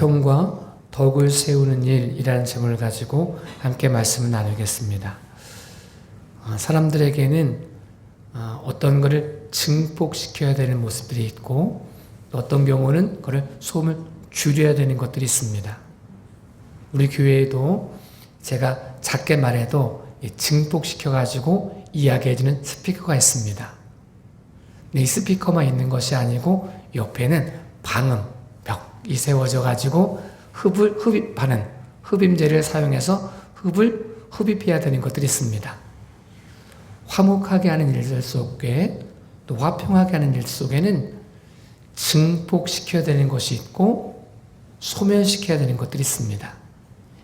화평과 덕을 세우는 일이라는 제목을 가지고 함께 말씀을 나누겠습니다. 사람들에게는 어떤 것을 증폭시켜야 되는 모습들이 있고, 또 어떤 경우는 그걸 소음을 줄여야 되는 것들이 있습니다. 우리 교회에도 제가 작게 말해도 증폭시켜가지고 이야기해주는 스피커가 있습니다. 이 스피커만 있는 것이 아니고 옆에는 방음, 벽이 세워져가지고 흡입하는 흡임제를 사용해서 흡을 흡입해야 되는 것들이 있습니다. 화목하게 하는 일들 속에, 또 화평하게 하는 일 속에는 증폭시켜야 되는 것이 있고 소멸시켜야 되는 것들이 있습니다.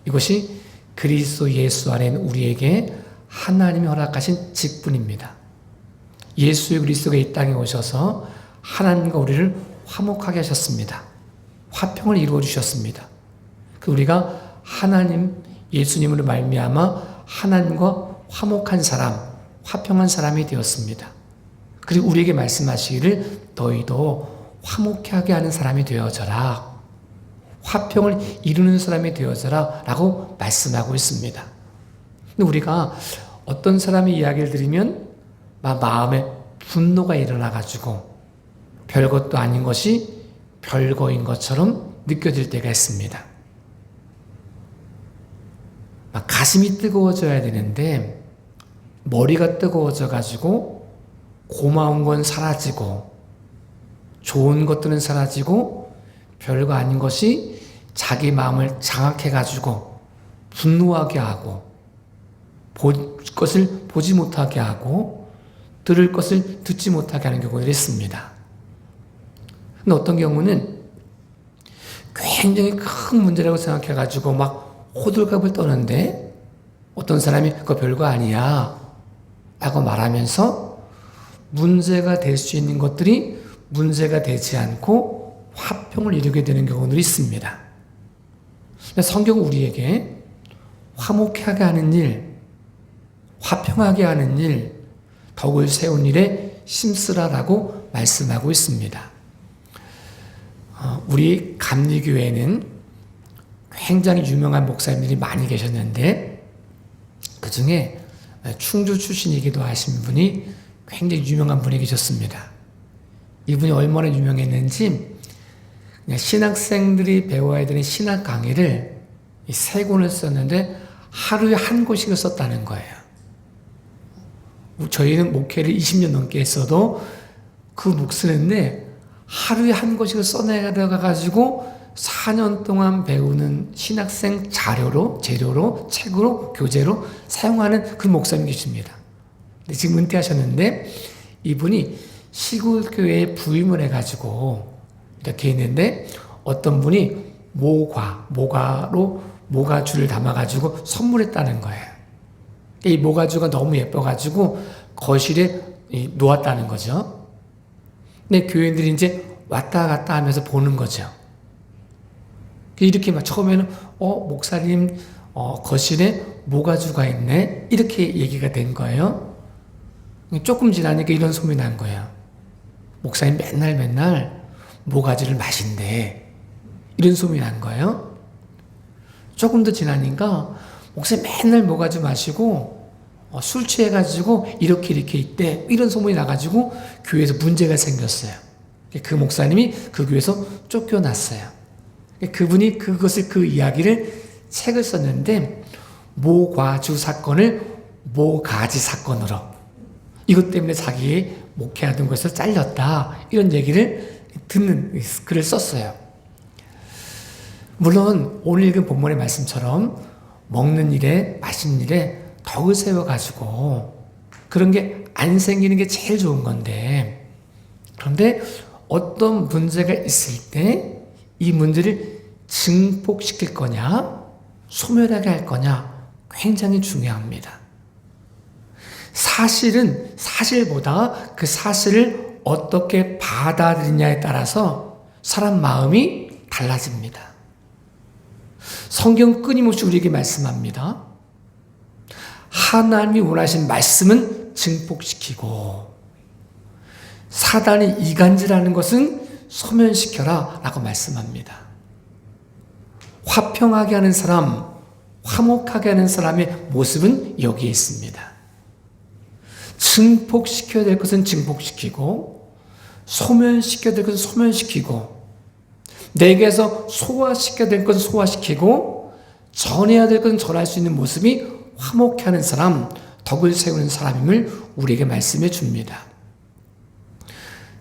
이것이 그리스도 예수 안에 있는 우리에게 하나님이 허락하신 직분입니다. 예수 그리스도가 이 땅에 오셔서 하나님과 우리를 화목하게 하셨습니다. 화평을 이루어 주셨습니다. 우리가 하나님 예수님으로 말미암아 하나님과 화목한 사람, 화평한 사람이 되었습니다. 그리고 우리에게 말씀하시기를 너희도 화목하게 하는 사람이 되어져라, 화평을 이루는 사람이 되어져라 라고 말씀하고 있습니다. 근데 우리가 어떤 사람의 이야기를 들으면 마음에 분노가 일어나가지고 별것도 아닌 것이 별거인 것처럼 느껴질 때가 있습니다. 가슴이 뜨거워져야 되는데 머리가 뜨거워져가지고 고마운 건 사라지고 좋은 것들은 사라지고 별거 아닌 것이 자기 마음을 장악해가지고 분노하게 하고 볼 것을 보지 못하게 하고 들을 것을 듣지 못하게 하는 경우들이 있습니다. 근데 어떤 경우는 굉장히 큰 문제라고 생각해가지고 막 호들갑을 떠는데 어떤 사람이 그거 별거 아니야 라고 말하면서 문제가 될 수 있는 것들이 문제가 되지 않고 화평을 이루게 되는 경우들이 있습니다. 성경은 우리에게 화목하게 하는 일, 화평하게 하는 일, 덕을 세운 일에 힘쓰라라고 말씀하고 있습니다. 우리 감리교회는 굉장히 유명한 목사님들이 많이 계셨는데 그 중에 충주 출신이기도 하신 분이 굉장히 유명한 분이 계셨습니다. 이분이 얼마나 유명했는지 신학생들이 배워야 되는 신학 강의를 3권을 썼는데 하루에 한 권씩을 썼다는 거예요. 저희는 목회를 20년 넘게 했어도 그 목 쓰는데 하루에 한 권씩을 써내가지고 4년 동안 배우는 신학생 재료로, 책으로, 교재로 사용하는 그 목사님 계십니다. 근데 지금 은퇴하셨는데 이분이 시골교회에 부임을 해가지고 이렇게 있는데 어떤 분이 모가로 모가주를 담아가지고 선물했다는 거예요. 이 모가주가 너무 예뻐가지고 거실에 놓았다는 거죠. 근데 교인들이 이제 왔다 갔다 하면서 보는 거죠. 이렇게 막 처음에는 목사님 거실에 모가주가 있네 이렇게 얘기가 된 거예요. 조금 지나니까 이런 소문이 난 거예요. 목사님 맨날 모가지를 마신대 이런 소문이 난 거예요. 조금 더 지나니까 목사님 맨날 모가지 마시고 술 취해가지고 이렇게 있대 이런 소문이 나가지고 교회에서 문제가 생겼어요. 그 목사님이 그 교회에서 쫓겨났어요. 그분이 그 이야기를 책을 썼는데 모과주 사건을 모가지 사건으로, 이것 때문에 자기 목회하던 곳에서 잘렸다 이런 얘기를 듣는 글을 썼어요. 물론 오늘 읽은 본문의 말씀처럼 먹는 일에 마시는 일에 덕을 세워가지고 그런 게 안 생기는 게 제일 좋은 건데, 그런데 어떤 문제가 있을 때 이 문제를 증폭시킬 거냐 소멸하게 할 거냐 굉장히 중요합니다. 사실보다 그 사실을 어떻게 받아들이냐에 따라서 사람 마음이 달라집니다. 성경 끊임없이 우리에게 말씀합니다. 하나님이 원하신 말씀은 증폭시키고 사단이 이간질하는 것은 소멸시켜라 라고 말씀합니다. 화평하게 하는 사람, 화목하게 하는 사람의 모습은 여기에 있습니다. 증폭시켜야 될 것은 증폭시키고, 소멸시켜야 될 것은 소멸시키고, 내게서 소화시켜야 될 것은 소화시키고, 전해야 될 것은 전할 수 있는 모습이 화목해 하는 사람, 덕을 세우는 사람임을 우리에게 말씀해 줍니다.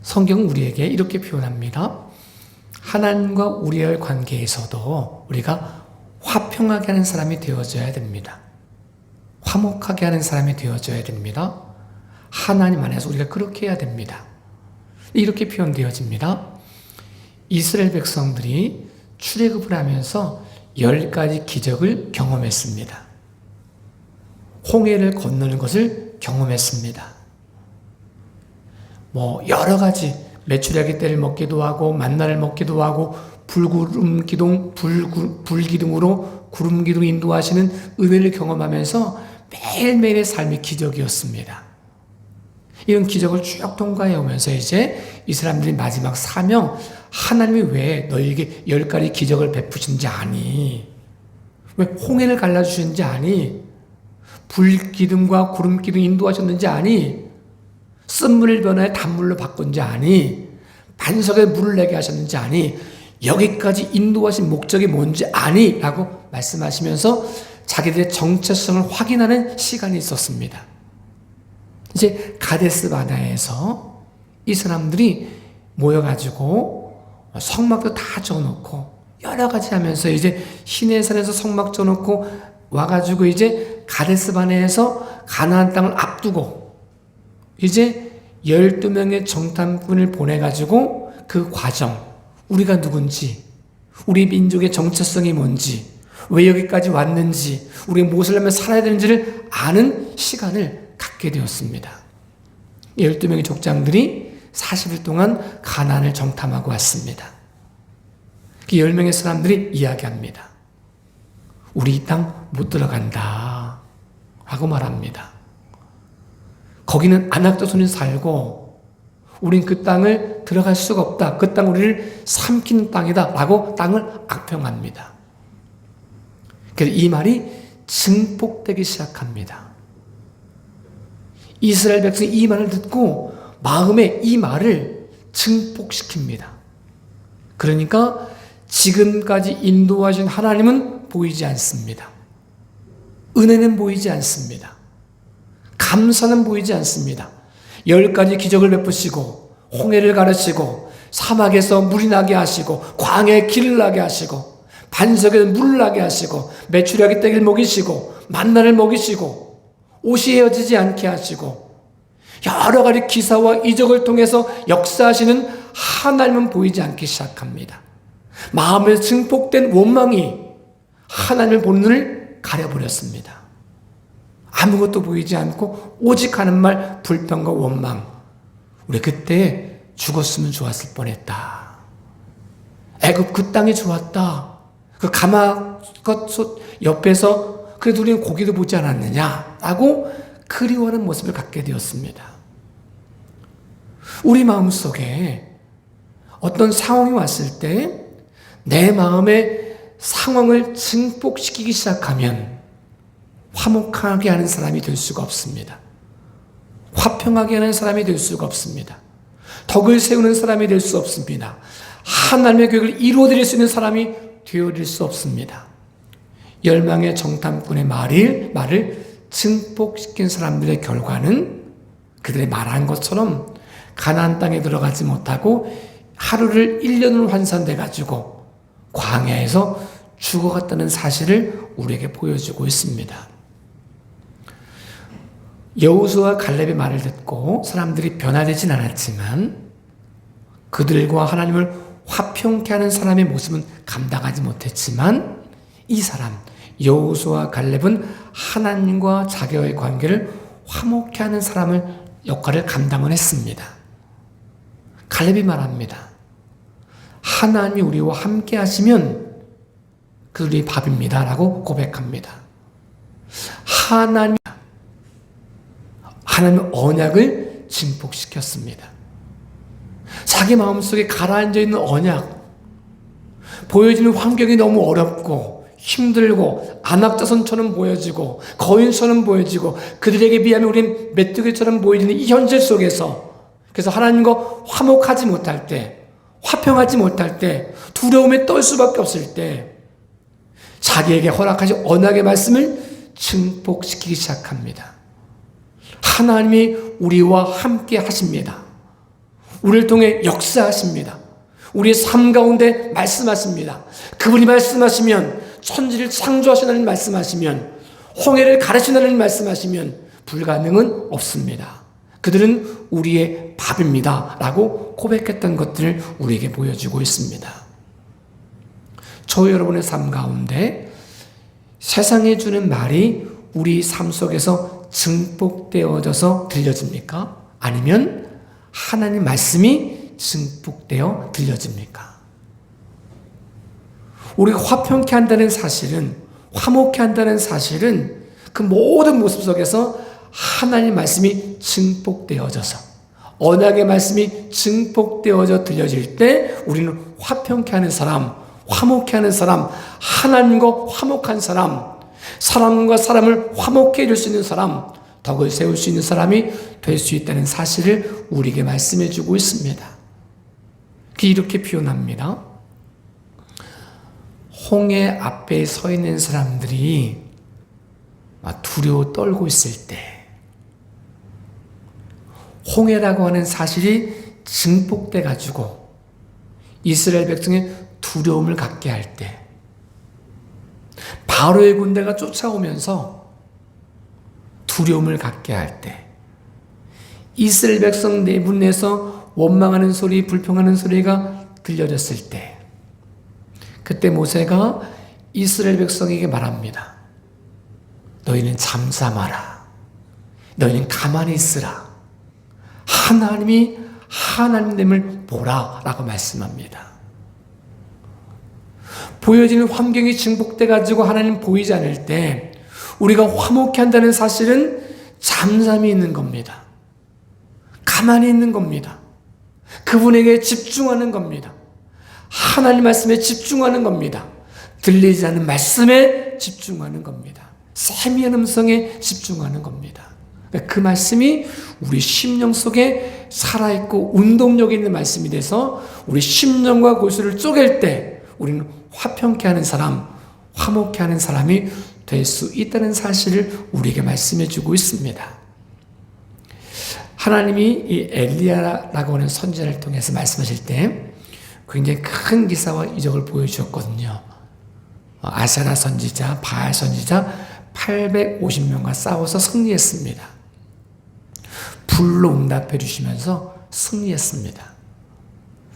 성경은 우리에게 이렇게 표현합니다. 하나님과 우리의 관계에서도 우리가 화평하게 하는 사람이 되어져야 됩니다. 화목하게 하는 사람이 되어져야 됩니다. 하나님 안에서 우리가 그렇게 해야 됩니다. 이렇게 표현되어집니다. 이스라엘 백성들이 출애굽을 하면서 10가지 기적을 경험했습니다. 홍해를 건너는 것을 경험했습니다. 여러 가지 메추라기 떼를 먹기도 하고 만나를 먹기도 하고 불기둥으로 구름 기둥 인도하시는 은혜를 경험하면서 매일매일의 삶이 기적이었습니다. 이런 기적을 쭉 통과해 오면서 이제 이 사람들이 마지막 사명, 하나님이 왜 너희에게 10가지 기적을 베푸신지 아니? 왜 홍해를 갈라주셨는지 아니? 불기둥과 구름기둥 인도하셨는지 아니? 쓴물을 변화해 단물로 바꾼지 아니? 반석에 물을 내게 하셨는지 아니? 여기까지 인도하신 목적이 뭔지 아니? 라고 말씀하시면서 자기들의 정체성을 확인하는 시간이 있었습니다. 이제 가데스 바네아에서 이 사람들이 모여가지고 성막도 다 져놓고 여러 가지 하면서 이제 시내산에서 성막 져놓고 와가지고 이제 가데스 바네아에서 가나안 땅을 앞두고 이제 12명의 정탐꾼을 보내가지고 그 과정, 우리가 누군지, 우리 민족의 정체성이 뭔지, 왜 여기까지 왔는지, 우리가 무엇을 하면 살아야 되는지를 아는 시간을 갖게 되었습니다. 12명의 족장들이 40일 동안 가나안을 정탐하고 왔습니다. 그 10명의 사람들이 이야기합니다. 우리 이 땅 못 들어간다 하고 말합니다. 거기는 아낙도손이 살고 우린 그 땅을 들어갈 수가 없다. 그 땅 우리를 삼키는 땅이다 라고 땅을 악평합니다. 그래서 이 말이 증폭되기 시작합니다. 이스라엘 백성이 이 말을 듣고 마음에 이 말을 증폭시킵니다. 그러니까 지금까지 인도하신 하나님은 보이지 않습니다. 은혜는 보이지 않습니다. 감사는 보이지 않습니다. 10가지 기적을 베푸시고 홍해를 가르치고 사막에서 물이 나게 하시고 광야에 길을 나게 하시고 반석에서 물을 나게 하시고 메추라기 떼기를 먹이시고 만나를 먹이시고 옷이 헤어지지 않게 하시고 여러 가지 기사와 이적을 통해서 역사하시는 하나님은 보이지 않기 시작합니다. 마음에 증폭된 원망이 하나님을 보는 눈을 가려버렸습니다. 아무것도 보이지 않고 오직 하는 말 불평과 원망. 우리 그때 죽었으면 좋았을 뻔했다. 애굽 그 땅이 좋았다. 그 가마솥 옆에서 그래도 우리는 고기도 보지 않았느냐 라고 그리워하는 모습을 갖게 되었습니다. 우리 마음속에 어떤 상황이 왔을 때 내 마음의 상황을 증폭시키기 시작하면 화목하게 하는 사람이 될 수가 없습니다. 화평하게 하는 사람이 될 수가 없습니다. 덕을 세우는 사람이 될 수 없습니다. 하나님의 계획을 이루어드릴 수 있는 사람이 되어질 수 없습니다. 10명의 정탐꾼의 말을 증폭시킨 사람들의 결과는 그들의 말한 것처럼 가나안 땅에 들어가지 못하고 하루를 1년으로 환산돼 가지고 광야에서 죽어갔다는 사실을 우리에게 보여주고 있습니다. 여호수아와 갈렙의 말을 듣고 사람들이 변화되진 않았지만 그들과 하나님을 화평케 하는 사람의 모습은 감당하지 못했지만 이 사람 여호수아와 갈렙은 하나님과 자기와의 관계를 화목케 하는 사람의 역할을 감당을 했습니다. 갈렙이 말합니다. 하나님이 우리와 함께 하시면 그들이 밥입니다 라고 고백합니다. 하나님의 언약을 증폭시켰습니다. 자기 마음속에 가라앉아 있는 언약, 보여지는 환경이 너무 어렵고 힘들고 안압자손처럼 보여지고 거인처럼 보여지고 그들에게 비하면 우린 메뚜기처럼 보여지는 이 현실 속에서, 그래서 하나님과 화목하지 못할 때, 화평하지 못할 때, 두려움에 떨 수밖에 없을 때 자기에게 허락하신 언약의 말씀을 증폭시키기 시작합니다. 하나님이 우리와 함께 하십니다. 우리를 통해 역사하십니다. 우리의 삶 가운데 말씀하십니다. 그분이 말씀하시면, 천지를 창조하신 하나님 말씀하시면, 홍해를 가르치는 하나님 말씀하시면 불가능은 없습니다. 그들은 우리의 밥입니다 라고 고백했던 것들을 우리에게 보여주고 있습니다. 저 여러분의 삶 가운데 세상에 주는 말이 우리 삶 속에서 증폭되어져서 들려집니까? 아니면 하나님 말씀이 증폭되어 들려집니까? 우리가 화평케 한다는 사실은, 화목케 한다는 사실은 그 모든 모습 속에서 하나님 말씀이 증폭되어져서, 언약의 말씀이 증폭되어져 들려질 때 우리는 화평케 하는 사람, 화목케 하는 사람, 하나님과 화목한 사람, 사람과 사람을 화목케 해줄 수 있는 사람, 덕을 세울 수 있는 사람이 될 수 있다는 사실을 우리에게 말씀해 주고 있습니다. 이렇게 표현합니다. 홍해 앞에 서 있는 사람들이 두려워 떨고 있을 때, 홍해라고 하는 사실이 증폭돼 가지고 이스라엘 백성의 두려움을 갖게 할 때, 바로의 군대가 쫓아오면서 두려움을 갖게 할 때, 이스라엘 백성 내분에서 원망하는 소리, 불평하는 소리가 들려졌을 때, 그때 모세가 이스라엘 백성에게 말합니다. 너희는 잠잠하라. 너희는 가만히 있으라. 하나님이 하나님됨을 보라 라고 말씀합니다. 보여지는 환경이 증폭돼 가지고 하나님 보이지 않을 때 우리가 화목케 한다는 사실은 잠잠히 있는 겁니다. 가만히 있는 겁니다. 그분에게 집중하는 겁니다. 하나님 말씀에 집중하는 겁니다. 들리지 않는 말씀에 집중하는 겁니다. 세미한 음성에 집중하는 겁니다. 그 말씀이 우리 심령 속에 살아있고 운동력 있는 말씀이 돼서 우리 심령과 골수를 쪼갤 때 우리는 화평케 하는 사람, 화목케 하는 사람이 될 수 있다는 사실을 우리에게 말씀해 주고 있습니다. 하나님이 이 엘리야라고 하는 선지자를 통해서 말씀하실 때 굉장히 큰 기사와 이적을 보여주셨거든요. 아사라 선지자, 바알 선지자 850명과 싸워서 승리했습니다. 불로 응답해 주시면서 승리했습니다.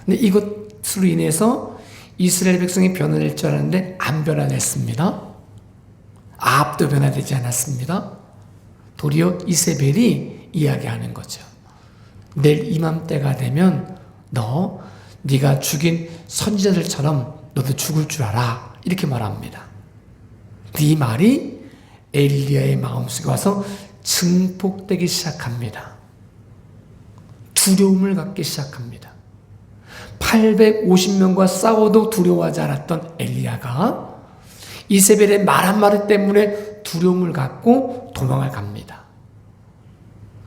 근데 이것으로 인해서 이스라엘 백성이 변화될 줄 알았는데 안 변화됐습니다. 아합도 변화되지 않았습니다. 도리어 이세벨이 이야기하는 거죠. 내일 이맘때가 되면 네가 죽인 선지자들처럼 너도 죽을 줄 알아. 이렇게 말합니다. 이 말이 엘리야의 마음속에 와서 증폭되기 시작합니다. 두려움을 갖기 시작합니다. 850명과 싸워도 두려워하지 않았던 엘리야가 이세벨의 말 한마디 때문에 두려움을 갖고 도망을 갑니다.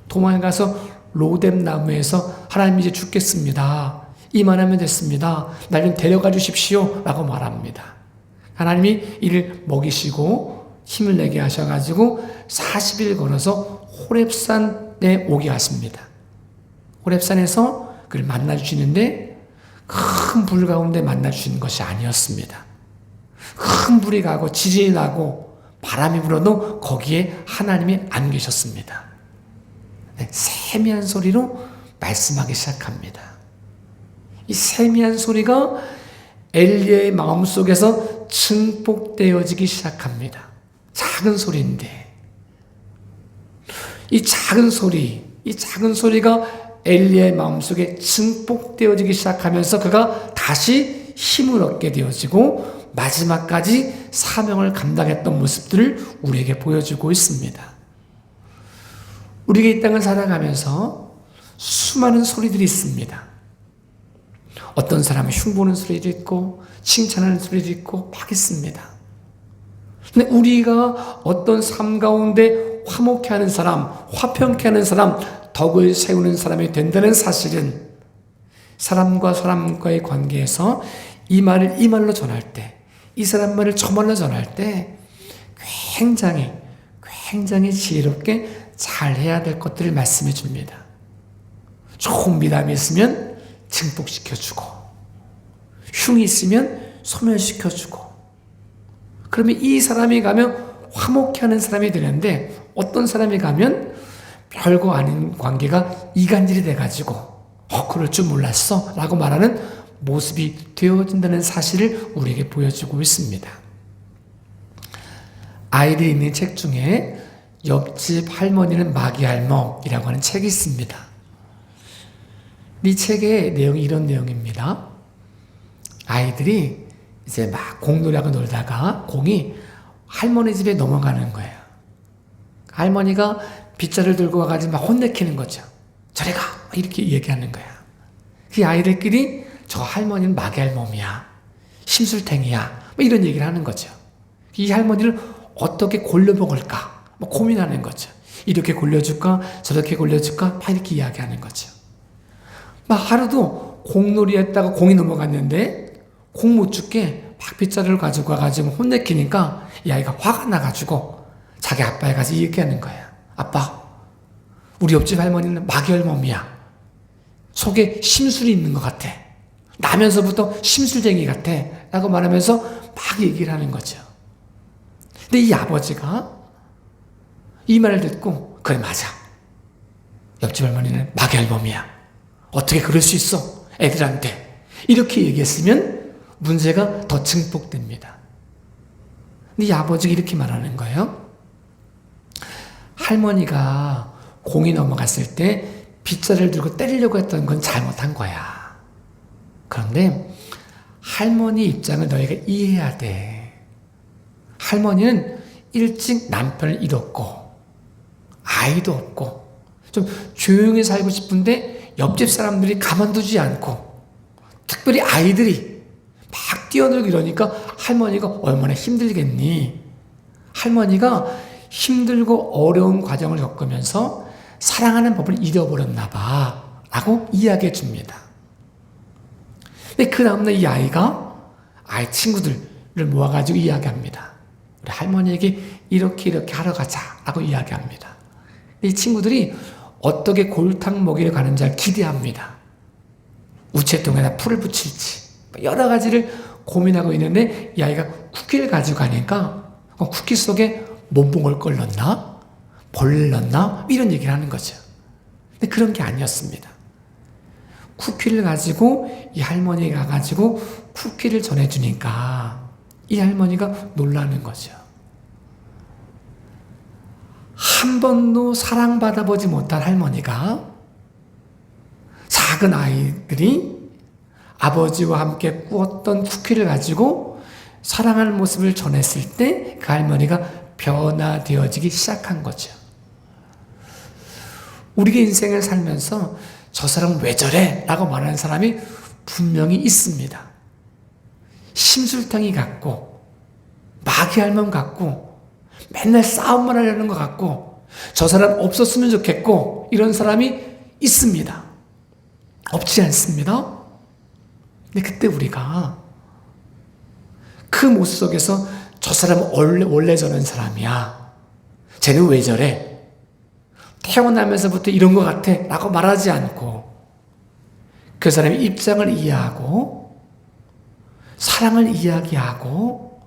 도망을 가서 로뎀 나무에서 하나님 이제 죽겠습니다. 이만하면 됐습니다. 날 좀 데려가 주십시오 라고 말합니다. 하나님이 이를 먹이시고 힘을 내게 하셔가지고 40일 걸어서 호렙산에 오게 하십니다. 호렙산에서 그를 만나주시는데 큰 불 가운데 만나주시는 것이 아니었습니다. 큰 불이 가고 지진이 나고 바람이 불어도 거기에 하나님이 안 계셨습니다. 세미한 소리로 말씀하기 시작합니다. 이 세미한 소리가 엘리야의 마음속에서 증폭되어지기 시작합니다. 작은 소리인데 이 작은 소리가 엘리야의 마음속에 증폭되어지기 시작하면서 그가 다시 힘을 얻게 되어지고 마지막까지 사명을 감당했던 모습들을 우리에게 보여주고 있습니다. 우리가 이 땅을 살아가면서 수많은 소리들이 있습니다. 어떤 사람은 흉보는 소리도 있고 칭찬하는 소리도 있고 막 있습니다. 근데 우리가 어떤 삶 가운데 화목해 하는 사람, 화평케 하는 사람, 덕을 세우는 사람이 된다는 사실은 사람과 사람과의 관계에서 이 말을 이 말로 전할 때, 이 사람 말을 저 말로 전할 때 굉장히 지혜롭게 잘 해야 될 것들을 말씀해 줍니다. 좋은 미담이 있으면 증폭시켜주고, 흉이 있으면 소멸시켜주고, 그러면 이 사람이 가면 화목해 하는 사람이 되는데, 어떤 사람이 가면 별거 아닌 관계가 이간질이 돼가지고 그럴 줄 몰랐어 라고 말하는 모습이 되어진다는 사실을 우리에게 보여주고 있습니다. 아이들이 읽는 책 중에 옆집 할머니는 마귀알먹이라고 하는 책이 있습니다. 이 책의 내용이 이런 내용입니다. 아이들이 이제 막 공놀이하고 놀다가 공이 할머니 집에 넘어가는 거예요. 할머니가 빗자를 들고 와가지고 막 혼내키는 거죠. 저리 가! 이렇게 얘기하는 거야. 그 아이들끼리 저 할머니는 마귀알몸이야. 심술탱이야. 뭐 이런 얘기를 하는 거죠. 이 할머니를 어떻게 골려먹을까? 뭐 고민하는 거죠. 이렇게 골려줄까? 저렇게 골려줄까? 막 이렇게 이야기하는 거죠. 막 하루도 공놀이 했다가 공이 넘어갔는데 공 못 죽게 막 빗자루를 가지고 와가지고 혼내키니까 이 아이가 화가 나가지고 자기 아빠에 가서 얘기하는 거야. 아빠, 우리 옆집 할머니는 마귀알몸이야. 속에 심술이 있는 것 같아. 나면서부터 심술쟁이 같아. 라고 말하면서 막 얘기를 하는 거죠. 근데 이 아버지가 이 말을 듣고 그래 맞아. 옆집 할머니는 마귀알몸이야. 어떻게 그럴 수 있어? 애들한테. 이렇게 얘기했으면 문제가 더 증폭됩니다. 근데 이 아버지가 이렇게 말하는 거예요. 할머니가 공이 넘어갔을 때 빗자루를 들고 때리려고 했던 건 잘못한 거야. 그런데 할머니 입장을 너희가 이해해야 돼. 할머니는 일찍 남편을 잃었고 아이도 없고 좀 조용히 살고 싶은데 옆집 사람들이 가만두지 않고 특별히 아이들이 막 뛰어들고 이러니까 할머니가 얼마나 힘들겠니? 할머니가 힘들고 어려운 과정을 겪으면서 사랑하는 법을 잃어버렸나 봐 라고 이야기해 줍니다. 근데 그 다음날 이 아이가 아이 친구들을 모아가지고 이야기합니다. 우리 할머니에게 이렇게 하러 가자 라고 이야기합니다. 이 친구들이 어떻게 골탕 먹이러 가는지 기대합니다. 우체통에다 풀을 붙일지 여러 가지를 고민하고 있는데 이 아이가 쿠키를 가지고 가니까 쿠키 속에 몸봉을 걸렀나? 벌레를 넣었나? 이런 얘기를 하는 거죠. 근데 그런 게 아니었습니다. 쿠키를 가지고 이 할머니가 가지고 쿠키를 전해주니까 이 할머니가 놀라는 거죠. 한 번도 사랑받아 보지 못한 할머니가 작은 아이들이 아버지와 함께 구웠던 쿠키를 가지고 사랑하는 모습을 전했을 때 그 할머니가 변화되어지기 시작한 거죠. 우리의 인생을 살면서 저 사람은 왜 저래? 라고 말하는 사람이 분명히 있습니다. 심술탕이 같고 마귀알몸 같고 맨날 싸움만 하려는 것 같고 저 사람 없었으면 좋겠고 이런 사람이 있습니다. 없지 않습니다. 근데 그때 우리가 그 모습 속에서 저 사람은 원래 저런 사람이야. 쟤는 왜 저래? 태어나면서부터 이런 것 같아 라고 말하지 않고 그 사람의 입장을 이해하고 사랑을 이야기하고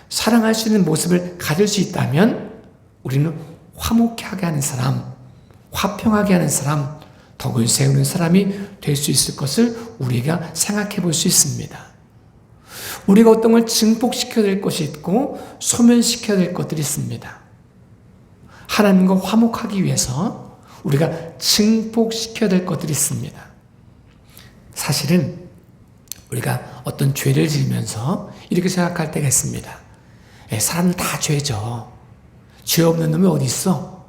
사랑할 수 있는 모습을 가질 수 있다면 우리는 화목하게 하는 사람, 화평하게 하는 사람, 덕을 세우는 사람이 될 수 있을 것을 우리가 생각해 볼 수 있습니다. 우리가 어떤 걸 증폭시켜야 될 것이 있고 소멸시켜야 될 것들이 있습니다. 하나님과 화목하기 위해서 우리가 증폭시켜야 될 것들이 있습니다. 사실은 우리가 어떤 죄를 지으면서 이렇게 생각할 때가 있습니다. 사람은 다 죄죠. 죄 없는 놈이 어디 있어?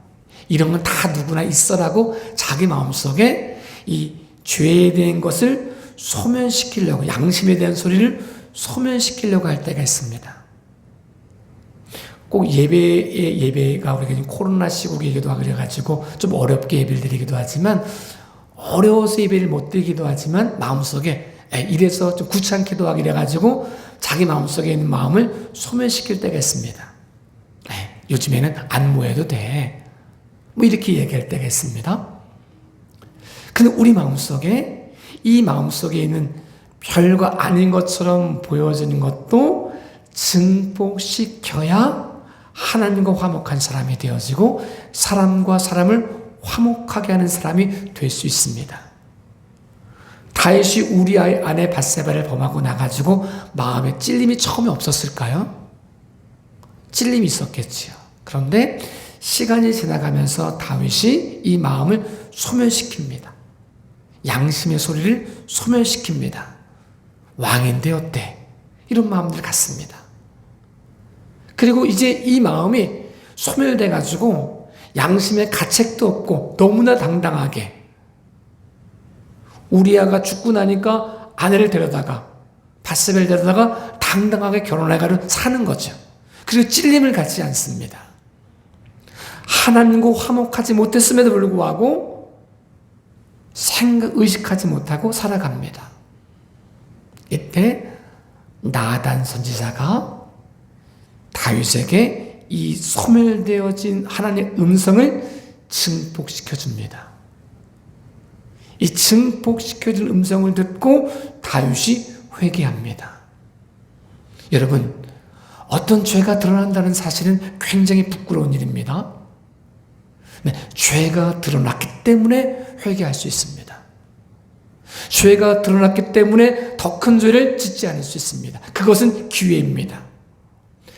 이런 건 다 누구나 있어라고 자기 마음속에 이 죄에 대한 것을 소멸시키려고, 양심에 대한 소리를 소멸시키려고 할 때가 있습니다. 꼭 예배가 우리가 지금 코로나 시국이기도 하고 그래가지고 좀 어렵게 예배를 드리기도 하지만, 어려워서 예배를 못 드리기도 하지만 마음속에 이래서 좀 귀찮기도 하고 이래가지고 자기 마음속에 있는 마음을 소멸시킬 때가 있습니다. 요즘에는 안 모여도 돼, 뭐 이렇게 얘기할 때가 있습니다. 근데 우리 마음속에, 이 마음속에 있는 별거 아닌 것처럼 보여지는 것도 증폭시켜야 하나님과 화목한 사람이 되어지고 사람과 사람을 화목하게 하는 사람이 될 수 있습니다. 다윗이 우리아의 아내 밧세바를 범하고 나가지고 마음에 찔림이 처음에 없었을까요? 찔림이 있었겠지요. 그런데 시간이 지나가면서 다윗이 이 마음을 소멸시킵니다. 양심의 소리를 소멸시킵니다. 왕인데 어때? 이런 마음들 같습니다. 그리고 이제 이 마음이 소멸돼가지고 양심의 가책도 없고 너무나 당당하게, 우리아가 죽고 나니까 아내를 데려다가, 밧세바를 데려다가 당당하게 결혼해가지고 사는 거죠. 그리고 찔림을 갖지 않습니다. 하나님과 화목하지 못했음에도 불구하고 의식하지 못하고 살아갑니다. 이때 나단 선지자가 다윗에게 이 소멸되어진 하나님의 음성을 증폭시켜 줍니다. 이 증폭시켜준 음성을 듣고 다윗이 회개합니다. 여러분, 어떤 죄가 드러난다는 사실은 굉장히 부끄러운 일입니다. 네, 죄가 드러났기 때문에 회개할 수 있습니다. 죄가 드러났기 때문에 더 큰 죄를 짓지 않을 수 있습니다. 그것은 기회입니다.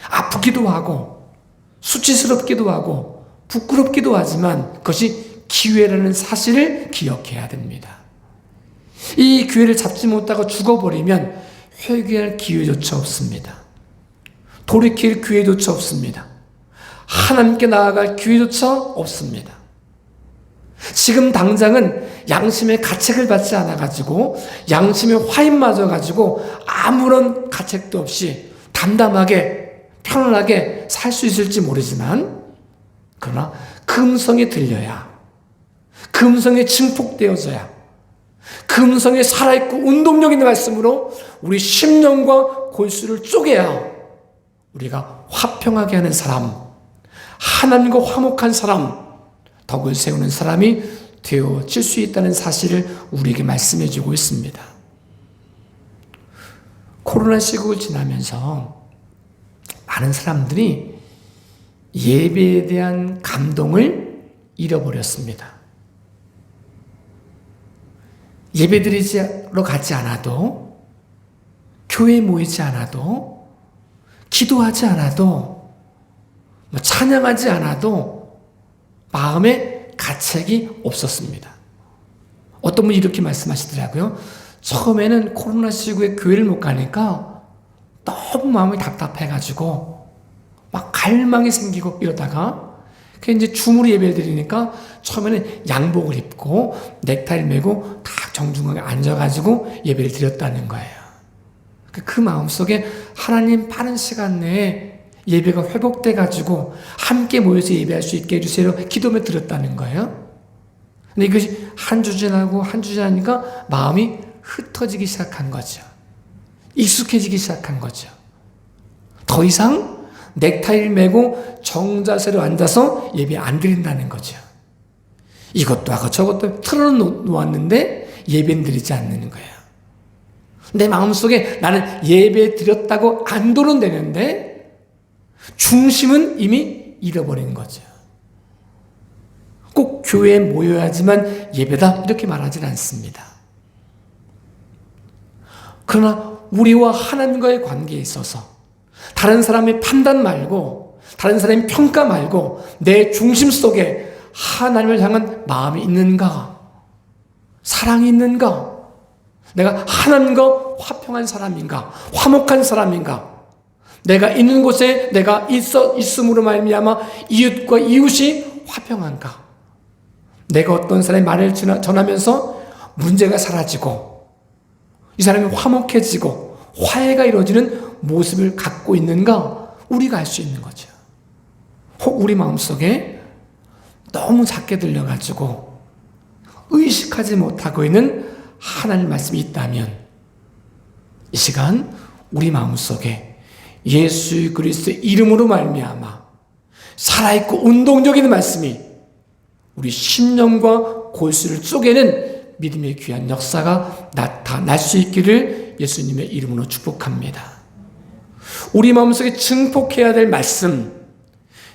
아프기도 하고 수치스럽기도 하고 부끄럽기도 하지만 그것이 기회라는 사실을 기억해야 됩니다. 이 기회를 잡지 못하고 죽어버리면 회개할 기회조차 없습니다. 돌이킬 기회조차 없습니다. 하나님께 나아갈 기회조차 없습니다. 지금 당장은 양심의 가책을 받지 않아가지고, 양심의 화인 맞아가지고 아무런 가책도 없이 담담하게 편안하게 살 수 있을지 모르지만, 그러나 그 음성이 들려야, 그 음성이 증폭되어져야, 그 음성에 살아있고 운동력 있는 말씀으로 우리 심령과 골수를 쪼개야 우리가 화평하게 하는 사람, 하나님과 화목한 사람, 덕을 세우는 사람이 되어질 수 있다는 사실을 우리에게 말씀해 주고 있습니다. 코로나 시국을 지나면서 많은 사람들이 예배에 대한 감동을 잃어버렸습니다. 예배드리러 가지 않아도, 교회에 모이지 않아도, 기도하지 않아도, 찬양하지 않아도 마음에 가책이 없었습니다. 어떤 분이 이렇게 말씀하시더라고요. 처음에는 코로나 시국에 교회를 못 가니까 너무 마음이 답답해가지고 막 갈망이 생기고 이러다가 이제 줌으로 예배를 드리니까 처음에는 양복을 입고 넥타이를 메고 딱 정중하게 앉아가지고 예배를 드렸다는 거예요. 그 마음속에 하나님 빠른 시간 내에 예배가 회복돼가지고 함께 모여서 예배할 수 있게 해주세요. 기도를 드렸다는 거예요. 근데 이것이 한 주 지나고 한 주 지나니까 마음이 흩어지기 시작한 거죠. 익숙해지기 시작한 거죠. 더 이상 넥타이를 메고 정자세로 앉아서 예배 안 드린다는 거죠. 이것도 하고 저것도 틀어놓았는데 예배는 드리지 않는 거예요. 내 마음속에 나는 예배 드렸다고 안도는 되는데 중심은 이미 잃어버린 거죠. 꼭 교회에 모여야지만 예배다 이렇게 말하지는 않습니다. 그러나 우리와 하나님과의 관계에 있어서 다른 사람의 판단 말고, 다른 사람의 평가 말고 내 중심 속에 하나님을 향한 마음이 있는가? 사랑이 있는가? 내가 하나님과 화평한 사람인가? 화목한 사람인가? 내가 있는 곳에 내가 있음으로 말미암아 이웃과 이웃이 화평한가? 내가 어떤 사람의 말을 전하면서 문제가 사라지고 이 사람이 화목해지고 화해가 이루어지는 모습을 갖고 있는가? 우리가 알 수 있는 거죠. 혹 우리 마음속에 너무 작게 들려가지고 의식하지 못하고 있는 하나님 말씀이 있다면 이 시간 우리 마음속에 예수 그리스도의 이름으로 말미암아 살아있고 운동적인 말씀이 우리 심령과 골수를 쪼개는 믿음의 귀한 역사가 나타날 수 있기를 예수님의 이름으로 축복합니다. 우리 마음속에 증폭해야 될 말씀,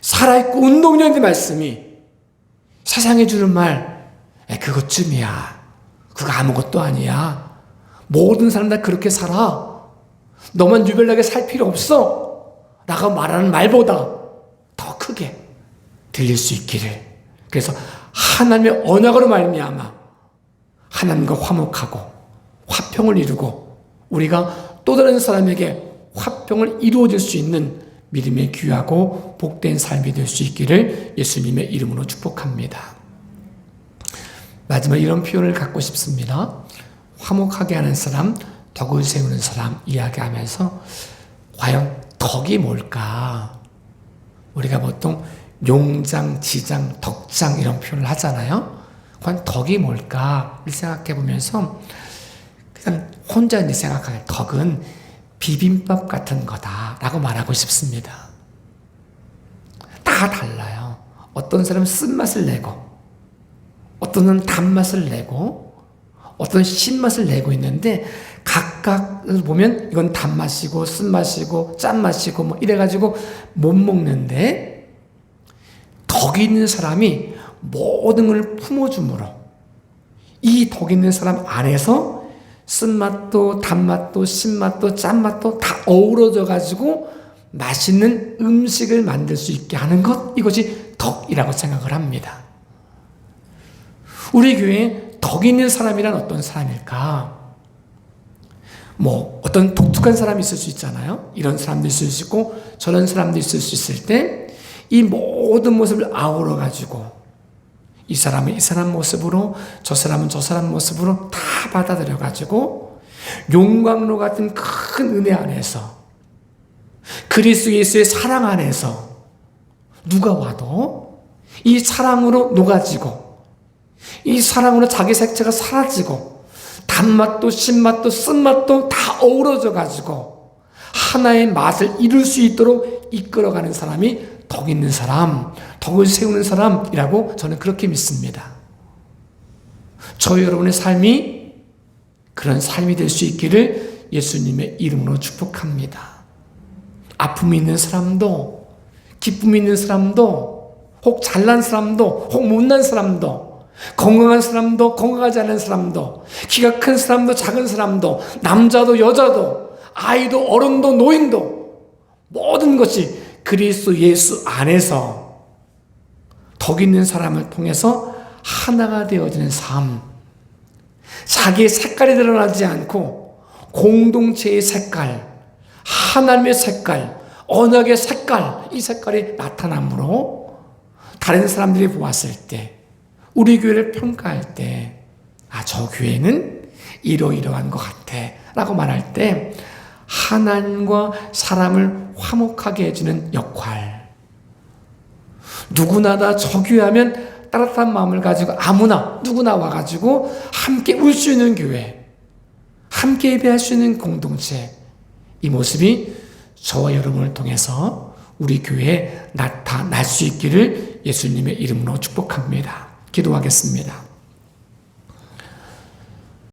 살아있고 운동적인 말씀이 세상이 주는 말, 그것쯤이야. 그거 아무것도 아니야. 모든 사람 다 그렇게 살아. 너만 유별나게 살 필요 없어. 라고 말하는 말보다 더 크게 들릴 수 있기를. 그래서 하나님의 언약으로 말미암아 하나님과 화목하고 화평을 이루고 우리가 또 다른 사람에게 화평을 이루어질 수 있는 믿음의 귀하고 복된 삶이 될 수 있기를 예수님의 이름으로 축복합니다. 마지막 이런 표현을 갖고 싶습니다. 화목하게 하는 사람, 덕을 세우는 사람 이야기하면서 과연 덕이 뭘까? 우리가 보통 용장, 지장, 덕장 이런 표현을 하잖아요. 과연 덕이 뭘까를 생각해 보면서 그냥 혼자 생각하는 덕은 비빔밥 같은 거다라고 말하고 싶습니다. 다 달라요. 어떤 사람은 쓴맛을 내고 어떤 사람은 단맛을 내고 어떤 신맛을 내고 있는데 각각을 보면 이건 단맛이고 쓴맛이고 짠맛이고 뭐 이래가지고 못 먹는데 덕이 있는 사람이 모든 걸 품어줌으로 이 덕 있는 사람 안에서 쓴맛도 단맛도 신맛도 짠맛도 다 어우러져 가지고 맛있는 음식을 만들 수 있게 하는 것, 이것이 덕이라고 생각을 합니다. 우리 교회에 덕 있는 사람이란 어떤 사람일까? 뭐 어떤 독특한 사람이 있을 수 있잖아요. 이런 사람도 있을 수 있고 저런 사람도 있을 수 있을 때 이 모든 모습을 아우러 가지고 이 사람은 이 사람 모습으로 저 사람은 저 사람 모습으로 다 받아들여 가지고 용광로 같은 큰 은혜 안에서 그리스도 예수의 사랑 안에서 누가 와도 이 사랑으로 녹아지고 이 사랑으로 자기 색채가 사라지고 단맛도 신맛도 쓴맛도 다 어우러져 가지고 하나의 맛을 이룰 수 있도록 이끌어가는 사람이 덕 있는 사람, 덕을 세우는 사람이라고 저는 그렇게 믿습니다. 저 여러분의 삶이 그런 삶이 될 수 있기를 예수님의 이름으로 축복합니다. 아픔이 있는 사람도, 기쁨이 있는 사람도, 혹 잘난 사람도, 혹 못난 사람도, 건강한 사람도, 건강하지 않은 사람도, 키가 큰 사람도, 작은 사람도, 남자도, 여자도, 아이도, 어른도, 노인도, 모든 것이 그리스도 예수 안에서 덕 있는 사람을 통해서 하나가 되어지는 삶, 자기의 색깔이 드러나지 않고 공동체의 색깔, 하나님의 색깔, 언약의 색깔, 이 색깔이 나타나므로 다른 사람들이 보았을 때 우리 교회를 평가할 때 저 교회는 이러이러한 것 같아 라고 말할 때 하나님과 사람을 화목하게 해주는 역할, 누구나 다 저 교회 하면 따뜻한 마음을 가지고 아무나 누구나 와가지고 함께 울 수 있는 교회, 함께 예배할 수 있는 공동체, 이 모습이 저와 여러분을 통해서 우리 교회에 나타날 수 있기를 예수님의 이름으로 축복합니다. 기도하겠습니다.